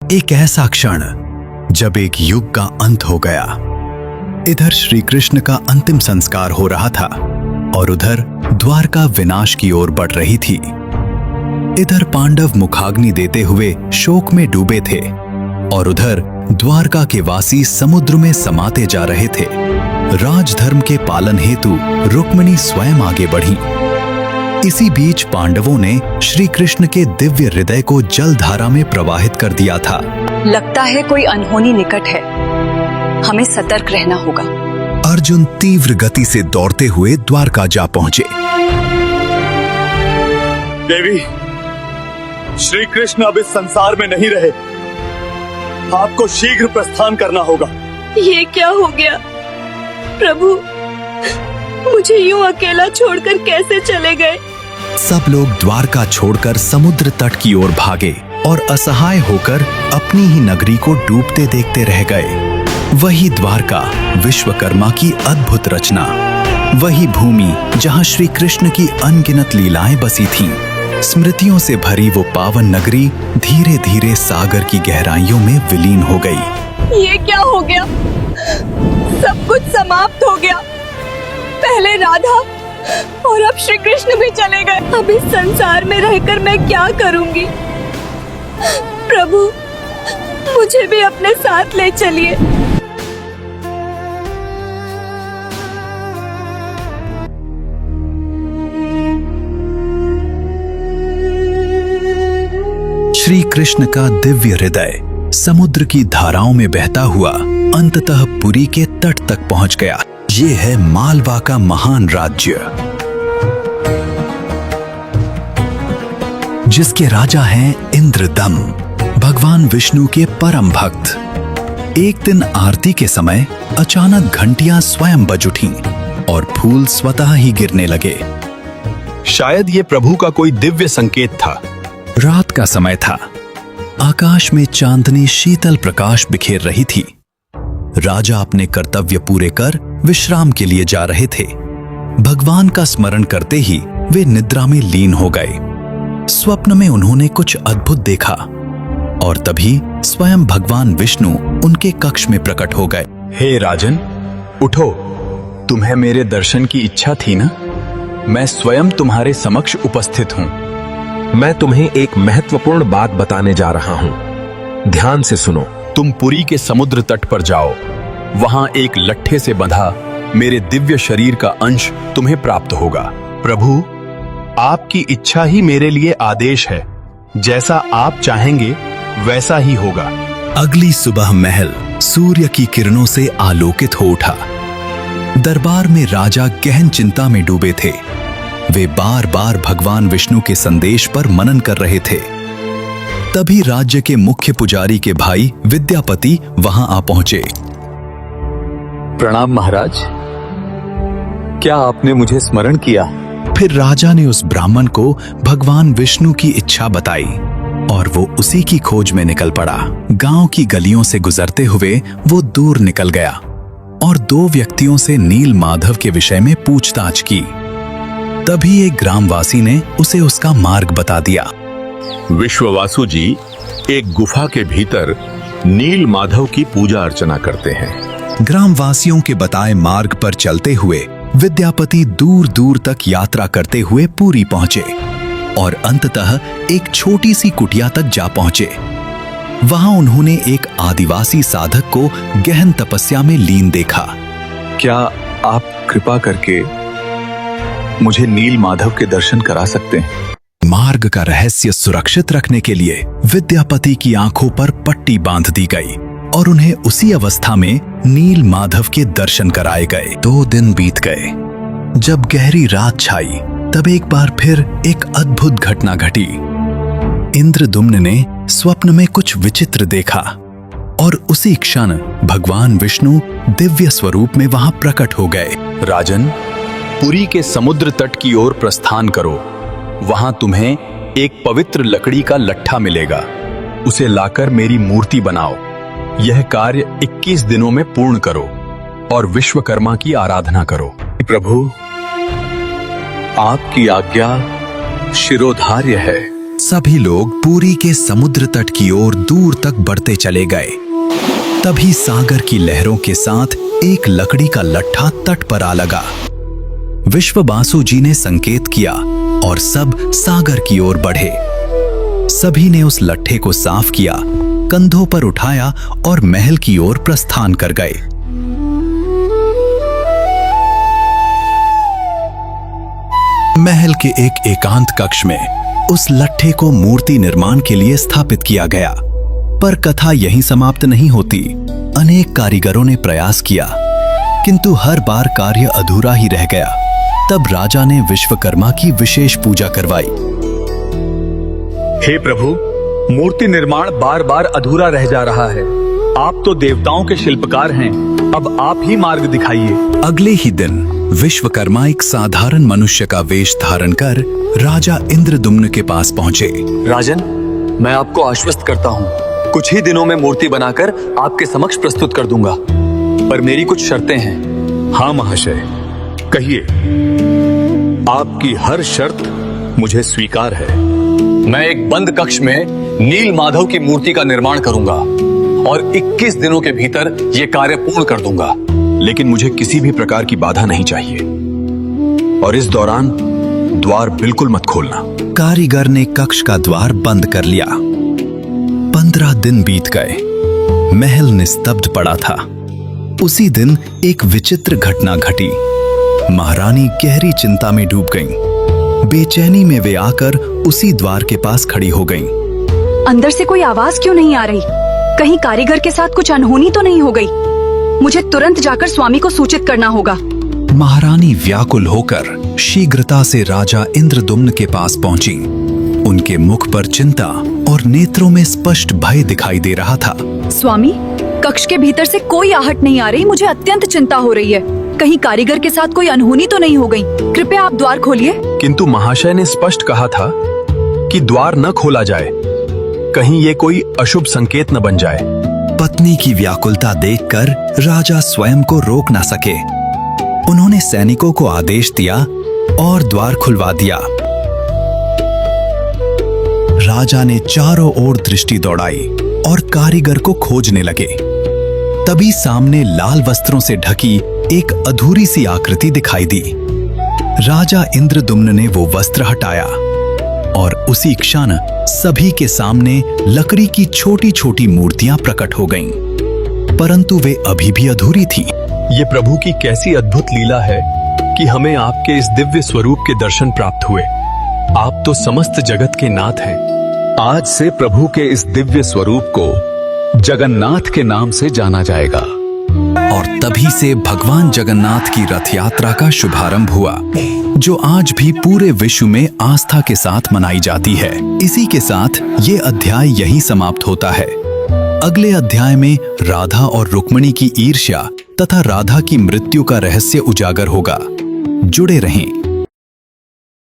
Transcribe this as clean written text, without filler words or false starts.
एक ऐसा क्षण जब एक युग का अंत हो गया। इधर श्री कृष्ण का अंतिम संस्कार हो रहा था और उधर द्वारका विनाश की ओर बढ़ रही थी। इधर पांडव मुखाग्नि देते हुए शोक में डूबे थे और उधर द्वारका के वासी समुद्र में समाते जा रहे थे। राजधर्म के पालन हेतु रुक्मिणी स्वयं आगे बढ़ी। इसी बीच पांडवों ने श्री कृष्ण के दिव्य हृदय को जलधारा में प्रवाहित कर दिया था। लगता है कोई अनहोनी निकट है, हमें सतर्क रहना होगा। अर्जुन तीव्र गति से दौड़ते हुए द्वारका जा पहुंचे। देवी, श्री कृष्ण अब इस संसार में नहीं रहे, आपको शीघ्र प्रस्थान करना होगा। ये क्या हो गया प्रभु, मुझे यूं अकेला छोड़कर कैसे चले गए? सब लोग द्वारका छोड़कर समुद्र तट की ओर भागे और असहाय होकर अपनी ही नगरी को डूबते देखते रह गए। वही द्वारका, विश्वकर्मा की अद्भुत रचना, वही भूमि जहां श्री कृष्ण की अनगिनत लीलाएं बसी थीं। स्मृतियों से भरी वो पावन नगरी धीरे धीरे सागर की गहराइयों में विलीन हो गई। ये क्या हो गया? सब कुछ समाप्त हो गया। पहले राधा और अब श्री कृष्ण भी चले गए। अब इस संसार में रहकर मैं क्या करूंगी? प्रभु, मुझे भी अपने साथ ले चलिए। श्री कृष्ण का दिव्य हृदय समुद्र की धाराओं में बहता हुआ अंततः पुरी के तट तक पहुंच गया। ये है मालवा का महान राज्य, जिसके राजा हैं इंद्रदम, भगवान विष्णु के परम भक्त। एक दिन आरती के समय अचानक घंटियां स्वयं बज उठीं और फूल स्वतः ही गिरने लगे। शायद ये प्रभु का कोई दिव्य संकेत था। रात का समय था। आकाश में चांदनी शीतल प्रकाश बिखेर रही थी। राजा अपने कर्तव्य पूरे कर विश्राम के लिए जा रहे थे। भगवान का स्मरण करते ही वे निद्रा में लीन हो गए। स्वप्न में उन्होंने कुछ अद्भुत देखा और तभी स्वयं भगवान विष्णु उनके कक्ष में प्रकट हो गए। हे राजन, उठो, तुम्हें मेरे दर्शन की इच्छा थी ना? मैं स्वयं तुम्हारे समक्ष उपस्थित हूँ। मैं तुम्हें एक महत्वपूर्ण बात बताने जा रहा हूँ, ध्यान से सुनो। तुम पुरी के समुद्र तट पर जाओ। वहां एक लट्ठे से बंधा मेरे दिव्य शरीर का अंश तुम्हें प्राप्त होगा। प्रभु, आपकी इच्छा ही मेरे लिए आदेश है। जैसा आप चाहेंगे वैसा ही होगा। अगली सुबह महल सूर्य की किरणों से आलोकित हो उठा। दरबार में राजा गहन चिंता में डूबे थे। वे बार बार भगवान विष्णु के संदेश पर मनन कर रहे थे। तभी राज्य के मुख्य पुजारी के भाई विद्यापति वहां आ पहुंचे। प्रणाम महाराज, क्या आपने मुझे स्मरण किया? फिर राजा ने उस ब्राह्मण को भगवान विष्णु की इच्छा बताई और वो उसी की खोज में निकल पड़ा। गांव की गलियों से गुजरते हुए वो दूर निकल गया और दो व्यक्तियों से नील माधव के विषय में पूछताछ की। तभी एक ग्रामवासी ने उसे उसका मार्ग बता दिया। विश्ववासु जी एक गुफा के भीतर नील माधव की पूजा अर्चना करते हैं। ग्रामवासियों के बताए मार्ग पर चलते हुए विद्यापति दूर दूर तक यात्रा करते हुए पुरी पहुंचे और अंततः एक छोटी सी कुटिया तक जा पहुंचे। वहां उन्होंने एक आदिवासी साधक को गहन तपस्या में लीन देखा। क्या आप कृपा करके मुझे नील माधव के दर्शन करा सकते हैं? मार्ग का रहस्य सुरक्षित रखने के लिए विद्यापति की आंखों पर पट्टी बांध दी गई और उन्हें उसी अवस्था में नील माधव के दर्शन कराए गए। 2 दिन बीत गए। जब गहरी रात छाई तब एक बार फिर एक अद्भुत घटना घटी। इंद्रदुम्न ने स्वप्न में कुछ विचित्र देखा और उसी क्षण भगवान विष्णु दिव्य स्वरूप में वहां प्रकट हो गए। राजन, पुरी के समुद्र तट की ओर प्रस्थान करो। वहां तुम्हें एक पवित्र लकड़ी का लट्ठा मिलेगा। उसे लाकर मेरी मूर्ति बनाओ। यह कार्य 21 दिनों में पूर्ण करो और विश्वकर्मा की आराधना करो। प्रभु, आपकी आज्ञा शिरोधार्य है। सभी लोग पुरी के समुद्र तट की ओर दूर तक बढ़ते चले गए। तभी सागर की लहरों के साथ एक लकड़ी का लट्ठा तट पर आ लगा। विश्वबासु जी ने संकेत किया और सब सागर की ओर बढ़े। सभी ने उस लट्ठे को साफ किया, कंधों पर उठाया और महल की ओर प्रस्थान कर गए। महल के एक एकांत कक्ष में उस लट्ठे को मूर्ति निर्माण के लिए स्थापित किया गया। पर कथा यहीं समाप्त नहीं होती। अनेक कारीगरों ने प्रयास किया, किंतु हर बार कार्य अधूरा ही रह गया। तब राजा ने विश्वकर्मा की विशेष पूजा करवाई। हे प्रभु, मूर्ति निर्माण बार बार अधूरा रह जा रहा है। आप तो देवताओं के शिल्पकार हैं, अब आप ही मार्ग दिखाइए। अगले ही दिन विश्वकर्मा एक साधारण मनुष्य का वेश धारण कर राजा इंद्रदुम्न के पास पहुंचे। राजन, मैं आपको आश्वस्त करता हूँ, कुछ ही दिनों में मूर्ति बनाकर आपके समक्ष प्रस्तुत कर दूंगा, पर मेरी कुछ शर्तें हैं। हाँ महाशय, कहिए। आपकी हर शर्त मुझे स्वीकार है। मैं एक बंद कक्ष में नील माधव की मूर्ति का निर्माण करूंगा और 21 दिनों के भीतर यह कार्य पूर्ण कर दूंगा। लेकिन मुझे किसी भी प्रकार की बाधा नहीं चाहिए, और इस दौरान द्वार बिल्कुल मत खोलना। कारीगर ने कक्ष का द्वार बंद कर लिया। 15 दिन बीत गए। महल निस्तब्ध पड़ा था। उसी दिन एक विचित्र घटना घटी। महारानी गहरी चिंता में डूब गईं। बेचैनी में वे आकर उसी द्वार के पास खड़ी हो गईं। अंदर से कोई आवाज क्यों नहीं आ रही? कहीं कारीगर के साथ कुछ अनहोनी तो नहीं हो गई? मुझे तुरंत जाकर स्वामी को सूचित करना होगा। महारानी व्याकुल होकर शीघ्रता से राजा इंद्रदुम्न के पास पहुंची। उनके मुख पर चिंता और नेत्रों में स्पष्ट भय दिखाई दे रहा था। स्वामी, कक्ष के भीतर से कोई आहट नहीं आ रही। मुझे अत्यंत चिंता हो रही है। कहीं कारीगर के साथ कोई अनहोनी तो नहीं हो गई? कृपया आप द्वार खोलिए। किंतु महाशय ने स्पष्ट कहा था कि द्वार न खोला जाए, कहीं ये कोई अशुभ संकेत न बन जाए। पत्नी की व्याकुलता देखकर राजा स्वयं को रोक न सके। उन्होंने सैनिकों को आदेश दिया और द्वार खुलवा दिया। राजा ने चारों ओर दृष्टि दौड़ाई और कारीगर को खोजने लगे। तभी सामने लाल वस्त्रों से ढकी एक अधूरी सी आकृति दिखाई दी। राजा इंद्रदुम्न ने वो वस्त्र हटाया और उसी क्षण सभी के सामने लकड़ी की छोटी छोटी मूर्तियां प्रकट हो गईं, परंतु वे अभी भी अधूरी थीं। ये प्रभु की कैसी अद्भुत लीला है कि हमें आपके इस दिव्य स्वरूप के दर्शन प्राप्त हुए। आप तो समस्त जगत के नाथ हैं। आज से प्रभु के इस दिव्य स्वरूप को जगन्नाथ के नाम से जाना जाएगा। और तभी से भगवान जगन्नाथ की रथ यात्रा का शुभारंभ हुआ, जो आज भी पूरे विश्व में आस्था के साथ मनाई जाती है। इसी के साथ ये अध्याय यहीं समाप्त होता है। अगले अध्याय में राधा और रुक्मिणी की ईर्ष्या तथा राधा की मृत्यु का रहस्य उजागर होगा। जुड़े रहें।